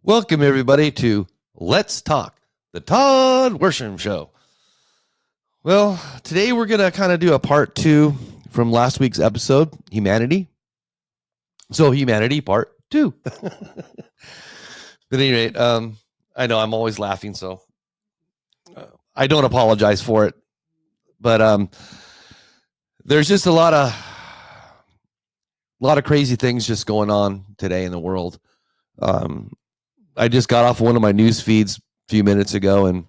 Welcome, everybody, to Let's Talk, the Todd Worsham Show. Well, today we're going to kind of do a part two from last week's episode, Humanity. So, Humanity part two. At any rate, I know I'm always laughing, so I don't apologize for it. But there's just a lot of crazy things just going on today in the world. I just got off one of my news feeds a few minutes ago, and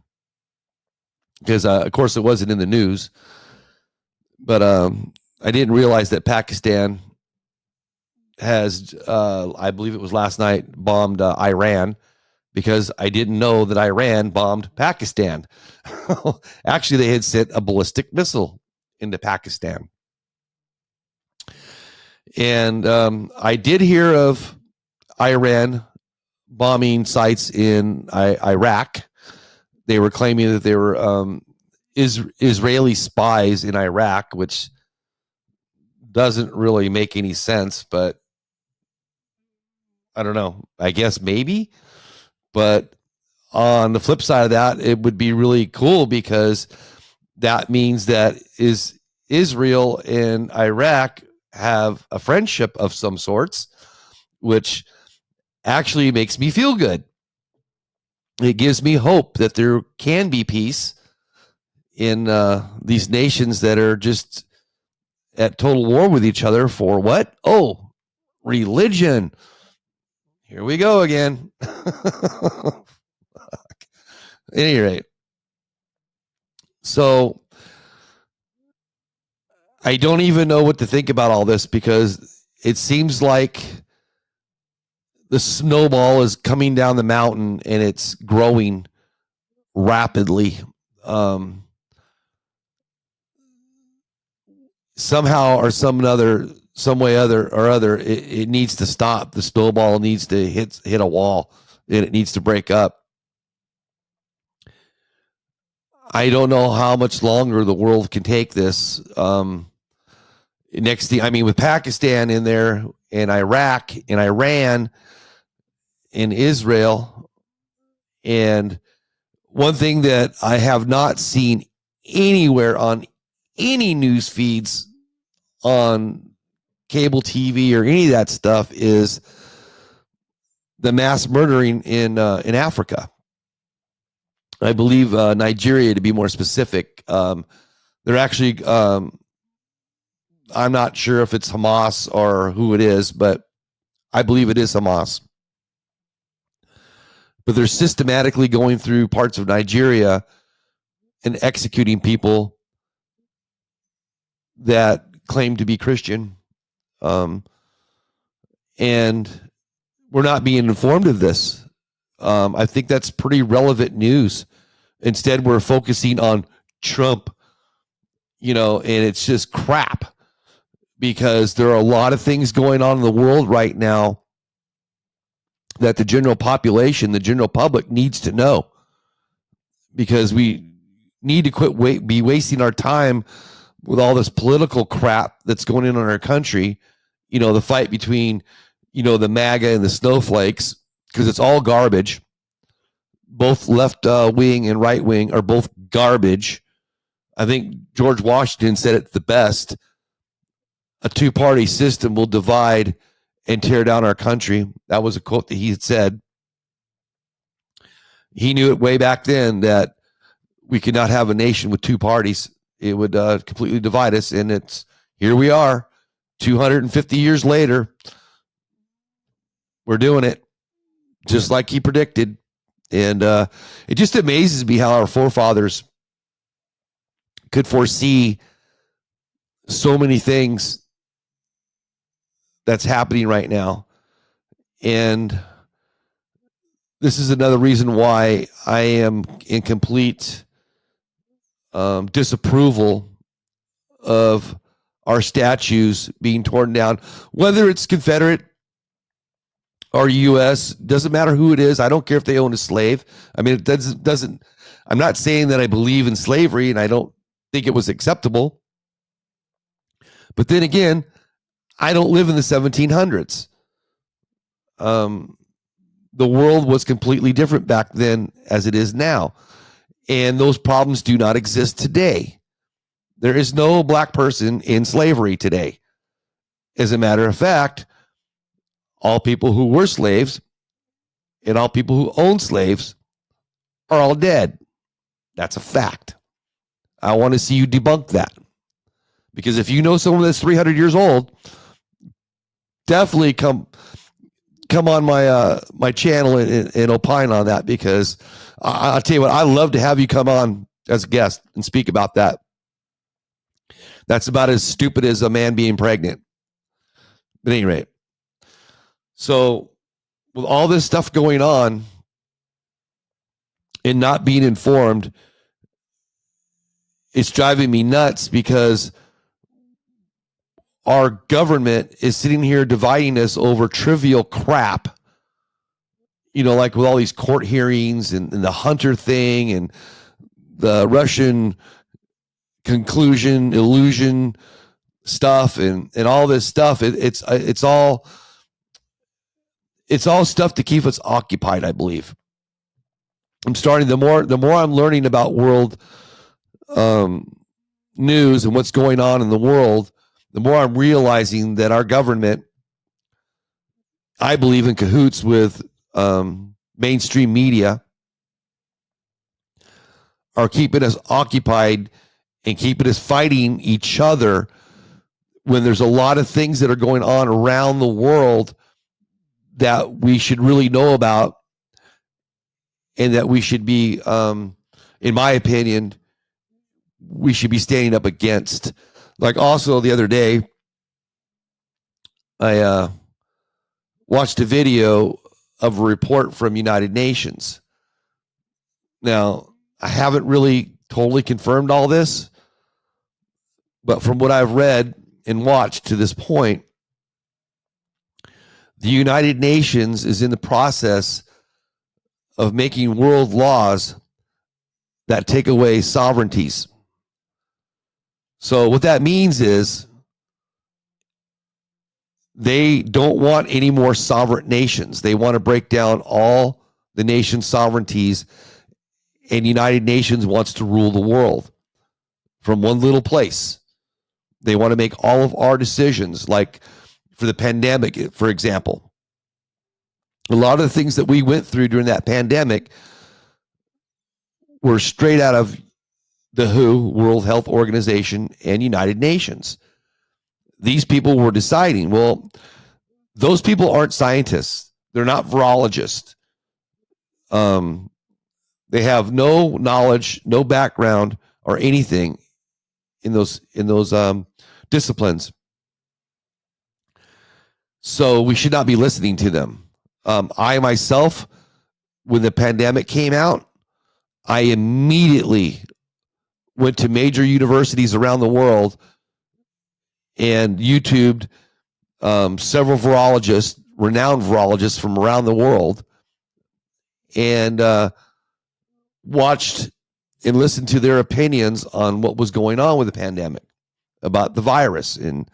because of course it wasn't in the news, but I didn't realize that Pakistan has, I believe it was last night, bombed Iran, because I didn't know that Iran bombed Pakistan. Actually, they had sent a ballistic missile into Pakistan. And I did hear of Iran bombing sites in Iraq. They were claiming that they were Israeli spies in Iraq, which doesn't really make any sense, but I don't know. I guess maybe. But on the flip side of that, it would be really cool, because that means that Israel and Iraq have a friendship of some sorts, which actually makes me feel good. It gives me hope that there can be peace in these nations that are just at total war with each other for what? Oh, religion. Here we go again. At any rate, so I don't even know what to think about all this, because it seems like the snowball is coming down the mountain and it's growing rapidly. Somehow or some way or other, it needs to stop. The snowball needs to hit a wall, and it needs to break up. I don't know how much longer the world can take this. Next thing, I mean, with Pakistan in there, and Iraq, and Iran, in Israel. And one thing that I have not seen anywhere on any news feeds, on cable TV or any of that stuff, is the mass murdering in Africa. I believe Nigeria, to be more specific. They're actually, I'm not sure if it's Hamas or who it is, but I believe it is Hamas. But they're systematically going through parts of Nigeria and executing people that claim to be Christian. And we're not being informed of this. I think that's pretty relevant news. Instead, we're focusing on Trump, and it's just crap, because there are a lot of things going on in the world right now that the general population, the general public, needs to know, because we need to quit be wasting our time with all this political crap that's going on in our country. The fight between, the MAGA and the snowflakes, because it's all garbage. Both left wing and right wing are both garbage. I think George Washington said it the best: a two-party system will divide and tear down our country. That was a quote that he had said. He knew it way back then, that we could not have a nation with two parties. It would completely divide us. And here we are, 250 years later. We're doing it just like he predicted. And it just amazes me how our forefathers could foresee so many things that's happening right now. And this is another reason why I am in complete disapproval of our statues being torn down, whether it's Confederate or U.S., doesn't matter who it is. I don't care if they own a slave. I mean, it doesn't. I'm not saying that I believe in slavery and I don't think it was acceptable. But then again, I don't live in the 1700s. the world was completely different back then as it is now. And those problems do not exist today. There is no black person in slavery today. As a matter of fact, all people who were slaves and all people who own slaves are all dead. That's a fact. I want to see you debunk that. Because if you know someone that's 300 years old, definitely come on my channel and opine on that, because I'll tell you what, I love to have you come on as a guest and speak about that. That's about as stupid as a man being pregnant. But at any rate, so with all this stuff going on and not being informed, it's driving me nuts, because our government is sitting here dividing us over trivial crap, like with all these court hearings and the Hunter thing and the Russian conclusion, illusion stuff and all this stuff. It's all stuff to keep us occupied, I believe. I'm starting, the more I'm learning about world news and what's going on in the world, the more I'm realizing that our government, I believe, in cahoots with mainstream media, are keeping us occupied and keeping us fighting each other, when there's a lot of things that are going on around the world that we should really know about, and that we should be, in my opinion, we should be standing up against. Like, also the other day, I watched a video of a report from United Nations. Now, I haven't really totally confirmed all this, but from what I've read and watched to this point, the United Nations is in the process of making world laws that take away sovereignties. So what that means is they don't want any more sovereign nations. They want to break down all the nation's sovereignties, and United Nations wants to rule the world from one little place. They want to make all of our decisions, like for the pandemic, for example. A lot of the things that we went through during that pandemic were straight out of the WHO, World Health Organization, and United Nations. These people were deciding. Well, those people aren't scientists. They're not virologists. They have no knowledge, no background, or anything in those disciplines. So we should not be listening to them. I myself, when the pandemic came out, I immediately went to major universities around the world and YouTubed several virologists, renowned virologists from around the world, and watched and listened to their opinions on what was going on with the pandemic, about the virus and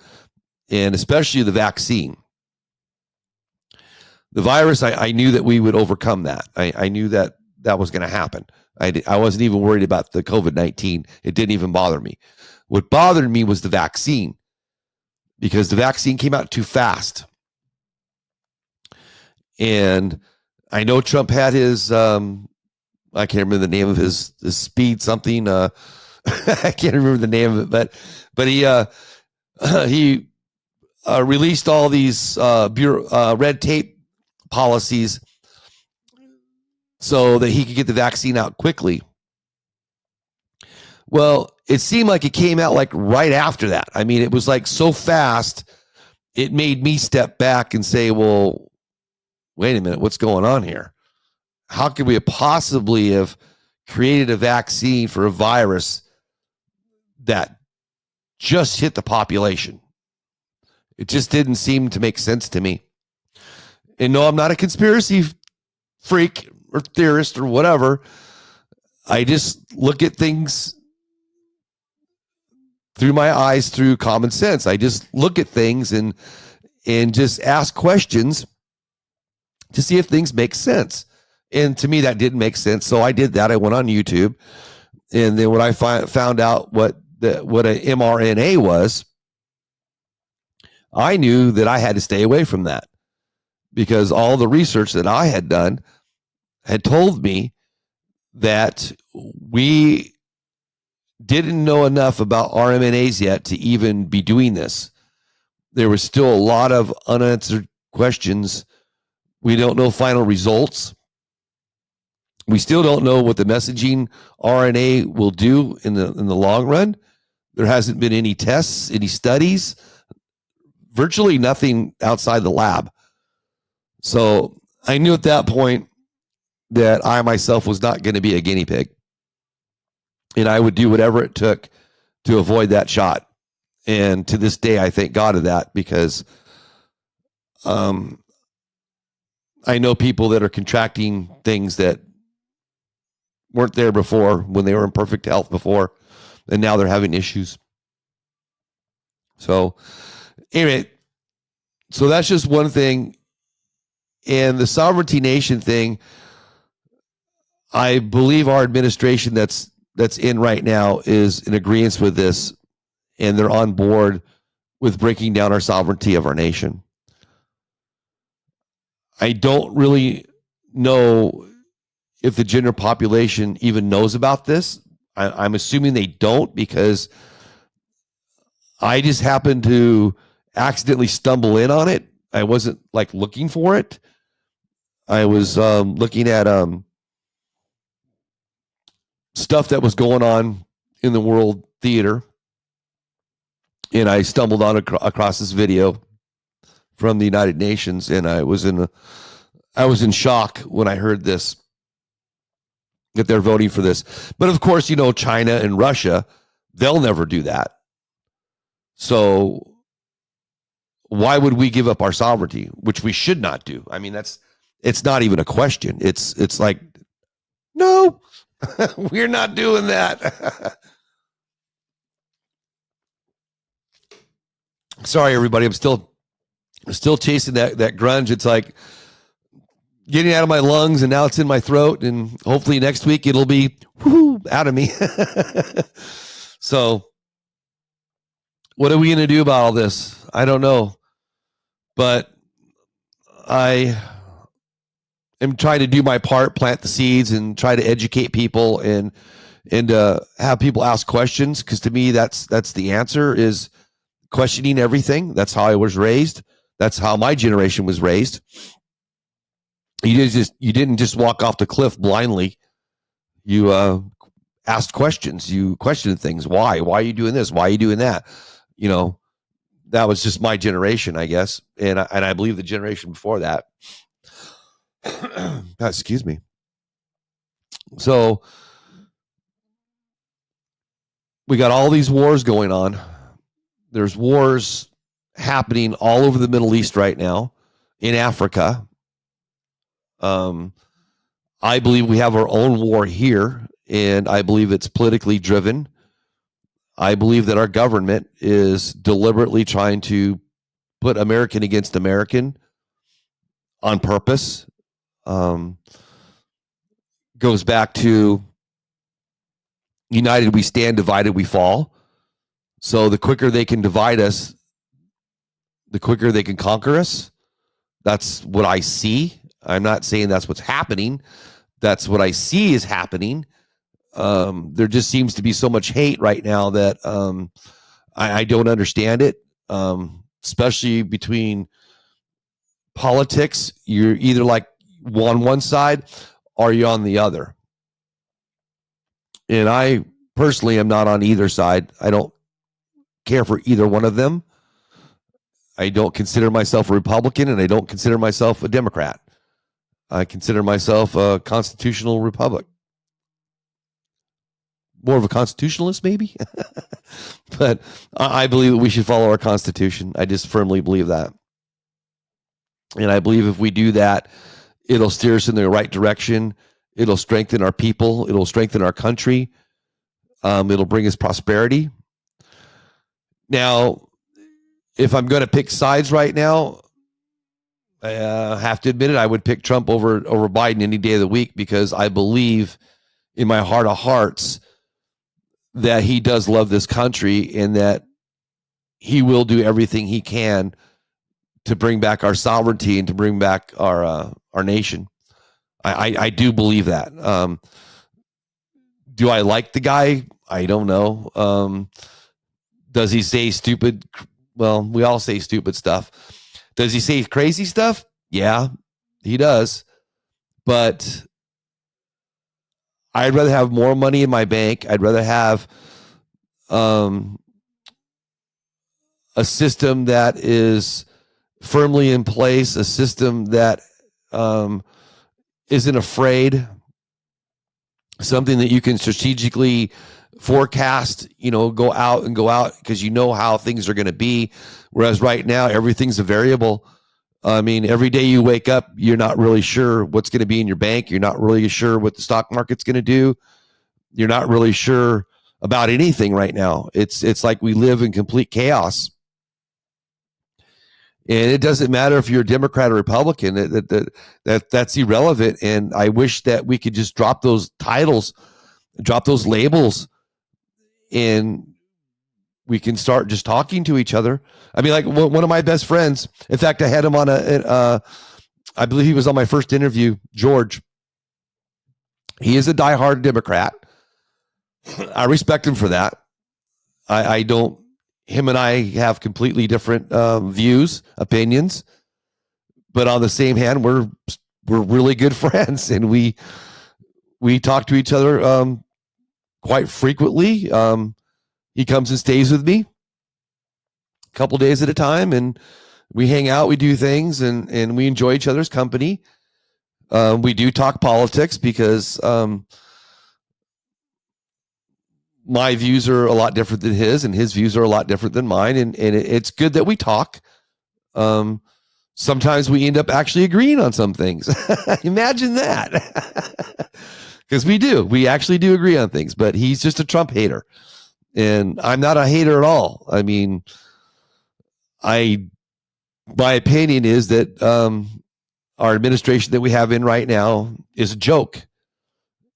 especially the vaccine. The virus, I knew that we would overcome that. I knew that was going to happen. I wasn't even worried about the COVID-19. It didn't even bother me. What bothered me was the vaccine, because the vaccine came out too fast. And I know Trump had his, I can't remember the name of his speed something. I can't remember the name of it, but he released all these red tape policies so that he could get the vaccine out quickly. Well, it seemed like it came out like right after that. I mean, it was like so fast, it made me step back and say, well, wait a minute, what's going on here? How could we possibly have created a vaccine for a virus that just hit the population? It just didn't seem to make sense to me. And no, I'm not a conspiracy freak or theorist or whatever. I just look at things through my eyes, through common sense. I just look at things and just ask questions to see if things make sense. And to me, that didn't make sense. So I did that. I went on YouTube. And then when I found out what an mRNA was, I knew that I had to stay away from that, because all the research that I had done had told me that we didn't know enough about RMNAs yet to even be doing this. There was still a lot of unanswered questions. We don't know final results. We still don't know what the messaging RNA will do in the long run. There hasn't been any tests, any studies, virtually nothing outside the lab. So I knew at that point that I myself was not going to be a guinea pig, and I would do whatever it took to avoid that shot. And to this day, I thank God of that, because I know people that are contracting things that weren't there before, when they were in perfect health before, and now they're having issues. So anyway, so that's just one thing. And the sovereignty nation thing, I believe our administration that's in right now is in agreement with this, and they're on board with breaking down our sovereignty of our nation. I don't really know if the general population even knows about this. I'm assuming they don't, because I just happened to accidentally stumble in on it. I wasn't like looking for it. I was looking at stuff that was going on in the world theater, and I stumbled on across this video from the United Nations, and I was in shock when I heard this, that they're voting for this. But of course, you know, China and Russia, they'll never do that. So why would we give up our sovereignty, which we should not do? I mean, it's not even a question. It's like, no, we're not doing that. Sorry, everybody. I'm still chasing that grunge. It's like getting out of my lungs, and now it's in my throat, and hopefully next week it'll be out of me. So what are we going to do about all this? I don't know. But I am trying to do my part, plant the seeds, and try to educate people, and have people ask questions, because to me that's the answer, is questioning everything. That's how I was raised. That's how my generation was raised. You didn't just walk off the cliff blindly. You asked questions. You questioned things. Why? Why are you doing this? Why are you doing that? You know, that was just my generation, I guess, and I believe the generation before that. Excuse me. So we got all these wars going on. There's wars happening all over the Middle East right now, in Africa. I believe we have our own war here, and I believe it's politically driven. I believe that our government is deliberately trying to put American against American on purpose. Goes back to united we stand, divided we fall. So the quicker they can divide us, the quicker they can conquer us. That's what I see. I'm not saying that's what's happening. That's what I see is happening. There just seems to be so much hate right now that I don't understand it, especially between politics. You're either like on one side or you're on the other. And I personally am not on either side. I don't care for either one of them. I don't consider myself a Republican, and I don't consider myself a Democrat. I consider myself a constitutional republic. More of a constitutionalist, maybe. But I believe that we should follow our Constitution. I just firmly believe that. And I believe if we do that, it'll steer us in the right direction. It'll strengthen our people. It'll strengthen our country. It'll bring us prosperity. Now, if I'm going to pick sides right now, I have to admit it. I would pick Trump over Biden any day of the week because I believe in my heart of hearts that he does love this country and that he will do everything he can to bring back our sovereignty and to bring back our nation. I do believe that. Do I like the guy? I don't know. Does he say stupid? Well, we all say stupid stuff. Does he say crazy stuff? Yeah, he does. But I'd rather have more money in my bank. I'd rather have a system that is firmly in place, a system that isn't afraid, something that you can strategically forecast, go out because you know how things are going to be. Whereas right now, everything's a variable. I mean, every day you wake up, you're not really sure what's going to be in your bank. You're not really sure what the stock market's going to do. You're not really sure about anything right now. It's like we live in complete chaos. And it doesn't matter if you're a Democrat or Republican. That's irrelevant. And I wish that we could just drop those titles, drop those labels, and we can start just talking to each other. I mean, like one of my best friends. In fact, I had him on I believe he was on my first interview, George. He is a diehard Democrat. I respect him for that. I don't. Him and I have completely different views, opinions, but on the same hand, we're really good friends, and we talk to each other quite frequently. He comes and stays with me a couple days at a time, and we hang out, we do things, and we enjoy each other's company. We do talk politics because my views are a lot different than his, and his views are a lot different than mine. And it's good that we talk. Sometimes we end up actually agreeing on some things. Imagine that. Because we actually do agree on things, but he's just a Trump hater. And I'm not a hater at all. I mean, my opinion is that our administration that we have in right now is a joke.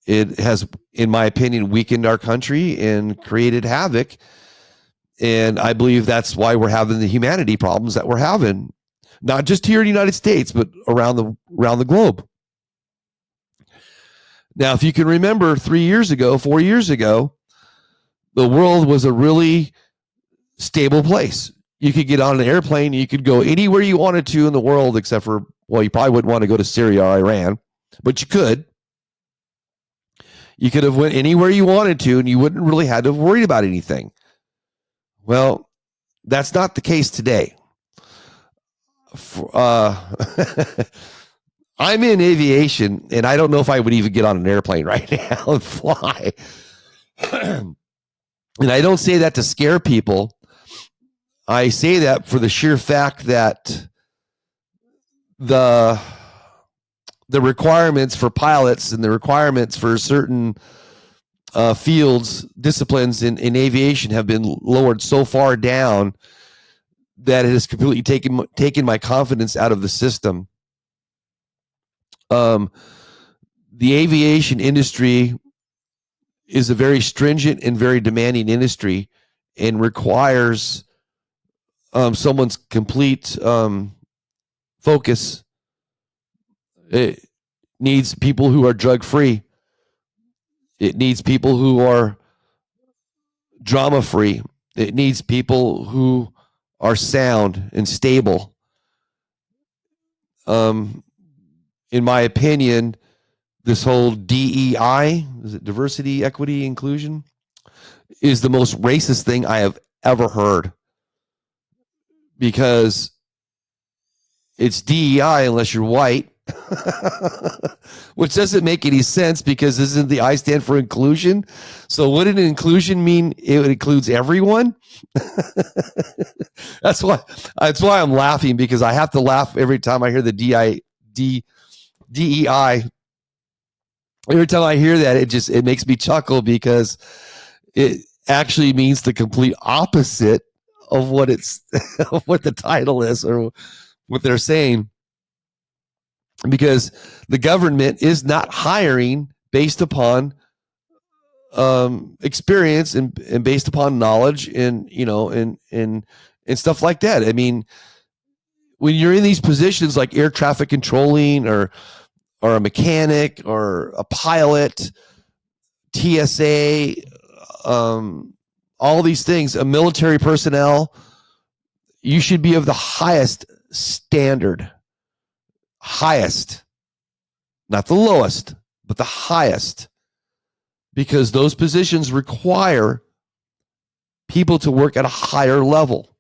It has, in my opinion, weakened our country and created havoc. And I believe that's why we're having the humanity problems that we're having, not just here in the United States, but around the globe. Now, if you can remember 4 years ago, the world was a really stable place. You could get on an airplane, you could go anywhere you wanted to in the world, except for, well, you probably wouldn't want to go to Syria or Iran, but you could. You could have went anywhere you wanted to, and you wouldn't really had to have worried about anything. Well, that's not the case today. I'm in aviation, and I don't know if I would even get on an airplane right now and fly. And I don't say that to scare people. I say that for the sheer fact that the requirements for pilots and the requirements for certain fields, disciplines in aviation have been lowered so far down that it has completely taken my confidence out of the system. The aviation industry is a very stringent and very demanding industry and requires someone's complete focus. It needs people who are drug free. It needs people who are drama free. It needs people who are sound and stable. In my opinion, this whole DEI, is it diversity, equity, inclusion, is the most racist thing I have ever heard, because it's DEI unless you're white, which doesn't make any sense, because isn't the I stand for inclusion? So wouldn't inclusion mean it includes everyone? That's why I'm laughing, because I have to laugh every time I hear the DEI. Every time I hear that, it makes me chuckle, because it actually means the complete opposite of what of what the title is or what they're saying. because the government is not hiring based upon experience and based upon knowledge and and stuff like that. I mean, when you're in these positions like air traffic controlling or a mechanic or a pilot, TSA, all these things, a military personnel, you should be of the highest standard. Highest. Not the lowest, but the highest. Because those positions require people to work at a higher level.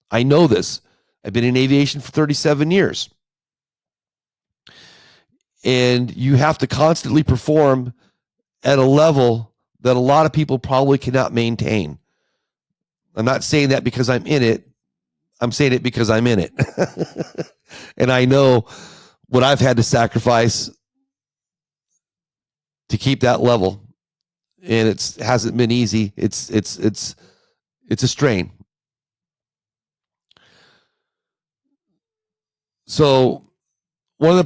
I know this. I've been in aviation for 37 years. And you have to constantly perform at a level that a lot of people probably cannot maintain. I'm not saying that because I'm in it. I'm saying it because I'm in it. And I know what I've had to sacrifice to keep that level. And it hasn't been easy. It's a strain. So one of the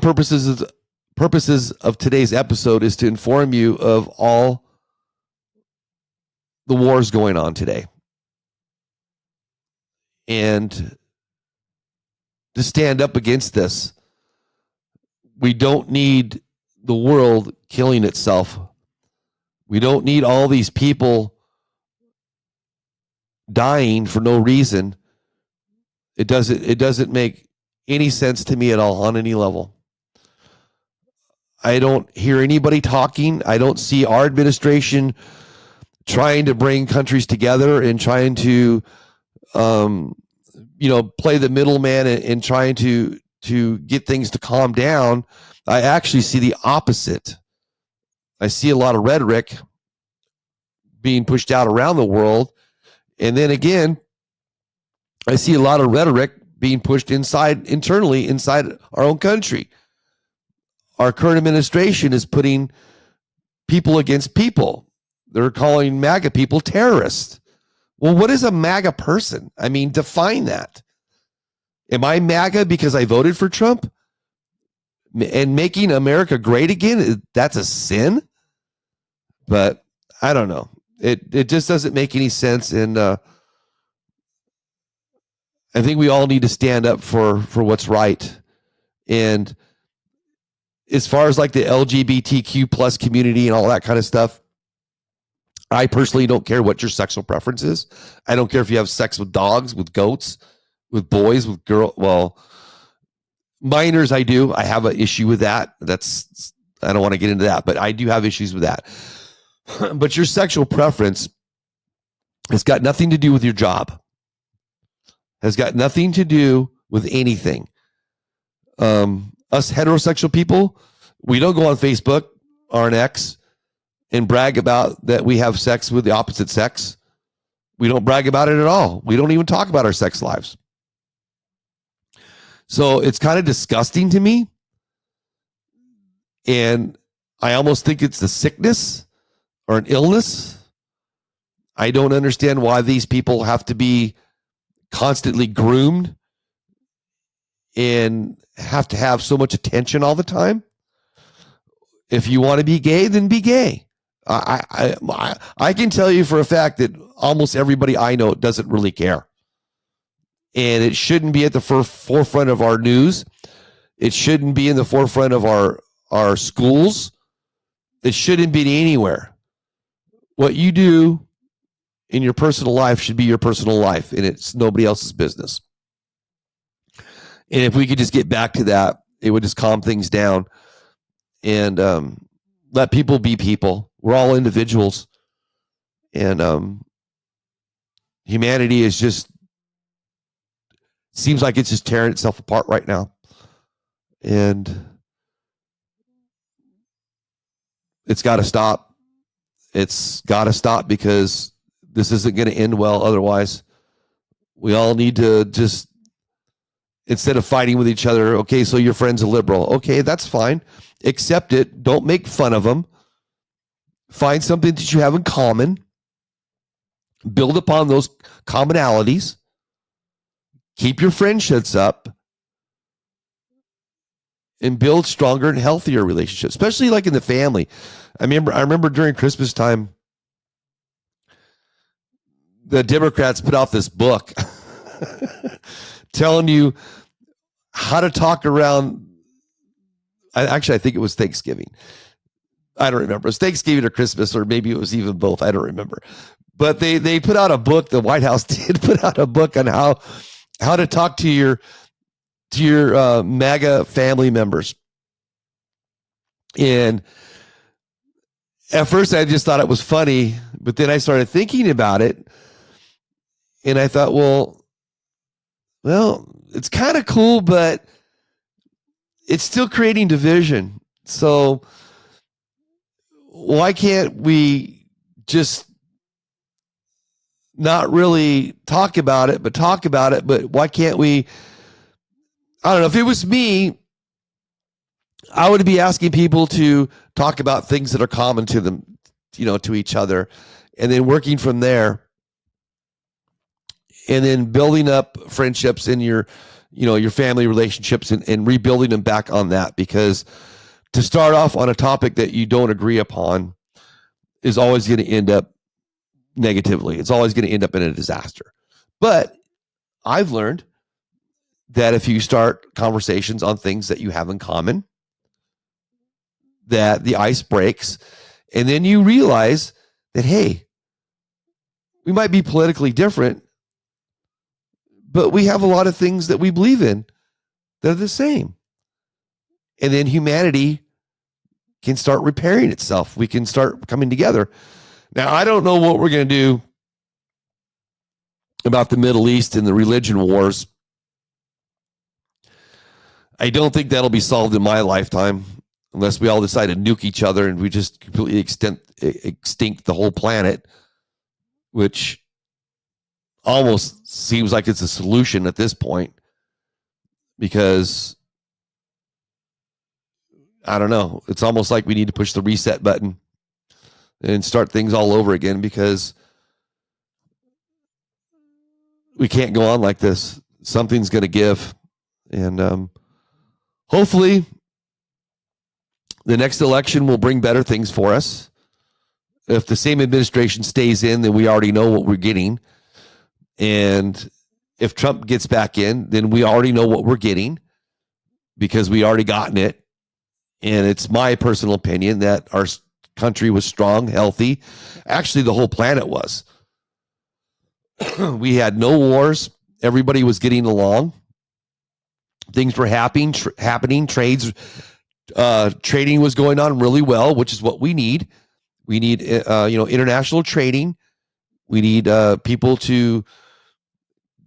purposes of today's episode is to inform you of all the wars going on today. And to stand up against this. We don't need the world killing itself. We don't need all these people dying for no reason. It doesn't make any sense to me at all on any level. I don't hear anybody talking. I don't see our administration trying to bring countries together and trying to play the middleman and trying to get things to calm down. I actually see the opposite. I see a lot of rhetoric being pushed out around the world. And then again, I see a lot of rhetoric being pushed internally inside our own country. Our current administration is putting people against people. They're calling MAGA people terrorists. Well, what is a MAGA person? I mean, define that. Am I MAGA because I voted for Trump? And making America great again, that's a sin? But I don't know. It just doesn't make any sense. And I think we all need to stand up for what's right. And as far as like the LGBTQ plus community and all that kind of stuff, I personally don't care what your sexual preference is. I don't care if you have sex with dogs, with goats, with boys, with girls. Well, minors, I do. I have an issue with that. I don't want to get into that, but I do have issues with that. But your sexual preference has got nothing to do with your job. Has got nothing to do with anything. Us heterosexual people, we don't go on Facebook or an X and brag about that we have sex with the opposite sex. We don't brag about it at all. We don't even talk about our sex lives. So it's kind of disgusting to me. And I almost think it's a sickness or an illness. I don't understand why these people have to be constantly groomed and have to have so much attention all the time. If you want to be gay, then be gay. I can tell you for a fact that almost everybody I know doesn't really care. And it shouldn't be at the forefront of our news. It shouldn't be in the forefront of our schools. It shouldn't be anywhere. What you do in your personal life should be your personal life, and it's nobody else's business. And if we could just get back to that, it would just calm things down and let people be people. We're all individuals. And humanity is just, seems like it's just tearing itself apart right now. And it's got to stop. It's got to stop because this isn't going to end well otherwise. We all need to just, instead of fighting with each other, okay, so your friend's a liberal. Okay, that's fine. Accept it. Don't make fun of them. Find something that you have in common. Build upon those commonalities. Keep your friendships up. and build stronger and healthier relationships, especially like in the family. I remember during Christmas time, the Democrats put out this book telling you how to talk around. I think it was Thanksgiving. I don't remember. It was Thanksgiving or Christmas, or maybe it was even both. I don't remember. But they put out a book. The White House did put out a book on how to talk to your MAGA family members. And at first I just thought it was funny, but then I started thinking about it, and I thought, well, it's kind of cool, but it's still creating division. So why can't we just not really talk about it, but talk about it? But why can't we? I don't know. If it was me, I would be asking people to talk about things that are common to them, to each other, and then working from there, and then building up friendships in your family relationships, and rebuilding them back on that. Because to start off on a topic that you don't agree upon is always going to end up negatively. It's always going to end up in a disaster. But I've learned that if you start conversations on things that you have in common, that the ice breaks, and then you realize that, hey, we might be politically different, but we have a lot of things that we believe in that are the same. And then humanity can start repairing itself. We can start coming together. Now, I don't know what we're going to do about the Middle East and the religion wars. I don't think that'll be solved in my lifetime, unless we all decide to nuke each other and we just completely extinct the whole planet, which almost seems like it's a solution at this point, because I don't know. It's almost like we need to push the reset button and start things all over again, because we can't go on like this. Something's going to give. And hopefully the next election will bring better things for us. If the same administration stays in, then we already know what we're getting. And if Trump gets back in, then we already know what we're getting, because we already gotten it. And it's my personal opinion that our country was strong, healthy. Actually, the whole planet was. We had no wars. Everybody was getting along. Things were happening. Trading was going on really well, which is what we need. We need, international trading. We need people to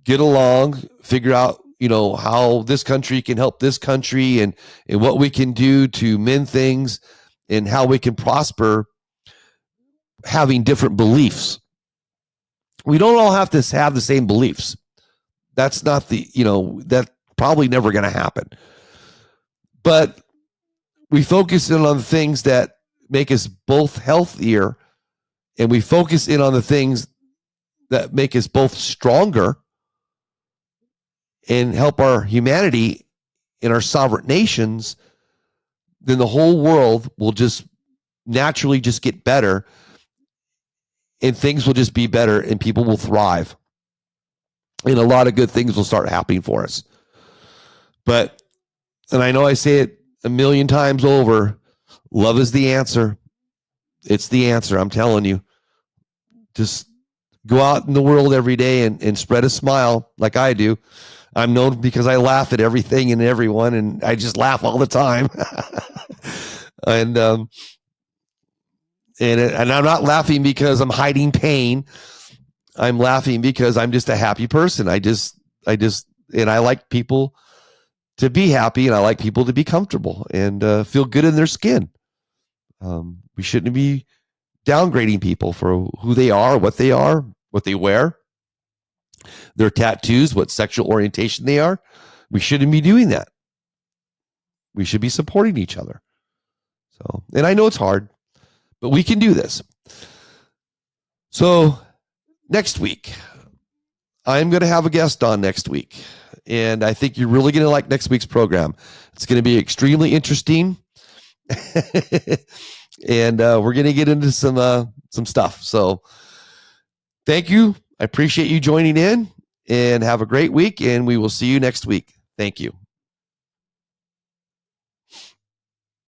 get along, figure out, how this country can help this country, and what we can do to mend things, and how we can prosper having different beliefs. We don't all have to have the same beliefs. That's not that's probably never going to happen. But we focus in on the things that make us both healthier, and we focus in on the things that make us both stronger and help our humanity in our sovereign nations, then the whole world will just naturally just get better, and things will just be better, and people will thrive, and a lot of good things will start happening for us. And I know I say it a million times over, love is the answer. It's the answer. I'm telling you, just go out in the world every day and spread a smile like I do. I'm known because I laugh at everything and everyone, and I just laugh all the time. and I'm not laughing because I'm hiding pain. I'm laughing because I'm just a happy person. And I like people to be happy, and I like people to be comfortable and feel good in their skin. We shouldn't be downgrading people for who they are, what they wear, their tattoos, what sexual orientation they are. We shouldn't be doing that. We should be supporting each other. So, and I know it's hard, but we can do this. So next week, I'm going to have a guest on next week. And I think you're really going to like next week's program. It's going to be extremely interesting. And we're going to get into some stuff. So thank you. I appreciate you joining in, and have a great week, and we will see you next week. Thank you.